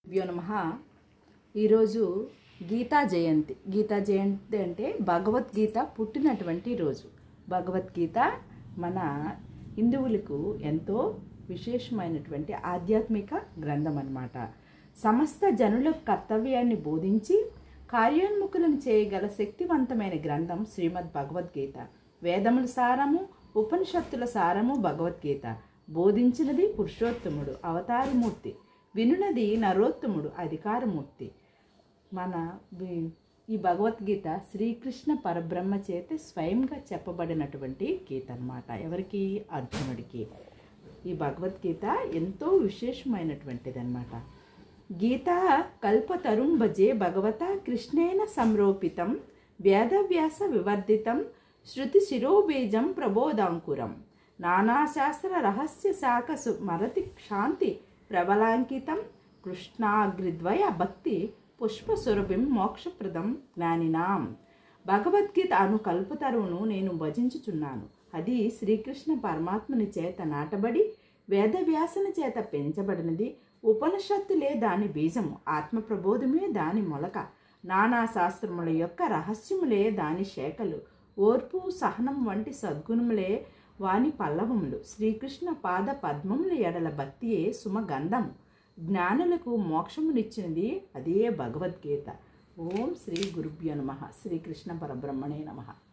భ్యో నమః. ఈరోజు గీతా జయంతి. గీతా జయంతి అంటే భగవద్గీత పుట్టినటువంటి రోజు. భగవద్గీత మన హిందువులకు ఎంతో విశేషమైనటువంటి ఆధ్యాత్మిక గ్రంథం అన్నమాట. సమస్త జనుల కర్తవ్యాన్ని బోధించి కార్యోన్ముఖులను చేయగల శక్తివంతమైన గ్రంథం శ్రీమద్ భగవద్గీత. వేదముల సారము, ఉపనిషత్తుల సారము భగవద్గీత. బోధించినది పురుషోత్తముడు అవతారమూర్తి, వినునది నరోత్తముడు అధికారమూర్తి. ఈ భగవద్గీత శ్రీకృష్ణ పరబ్రహ్మ చేత స్వయంగా చెప్పబడినటువంటి గీత అన్నమాట. ఎవరికి? అర్జునుడికి. ఈ భగవద్గీత ఎంతో విశేషమైనటువంటిది అన్నమాట. గీతా కల్పతరుం భజే భగవత కృష్ణేన సంరోపితం వేదవ్యాస వివర్ధితం శృతి శిరోబీజం ప్రబోధాంకురం నానాశాస్త్ర రహస్య శాఖ స్మరతి శాంతి ప్రబలాంకితం కృష్ణాగ్రిద్వయ భక్తి పుష్పసురభిం మోక్షప్రదం జ్ఞానినాం. భగవద్గీత అను కల్పతరువును నేను భజించుచున్నాను. అది శ్రీకృష్ణ పరమాత్మని చేత నాటబడి వేదవ్యాసుని చేత పెంచబడినది. ఉపనిషత్తులే దాని బీజము, ఆత్మ ప్రబోధమే దాని మొలక, నానా శాస్త్రముల యొక్క రహస్యములే దాని శాఖలు, ఓర్పు సహనం వంటి సద్గుణములే వాని పల్లవములు. శ్రీకృష్ణ పాద పద్మముల ఎడల భక్తియే సుమగంధము. జ్ఞానులకు మోక్షమునిచ్చినది అదే భగవద్గీత. ఓం శ్రీ గురుభ్యో నమః. శ్రీకృష్ణ పరబ్రహ్మణే నమః.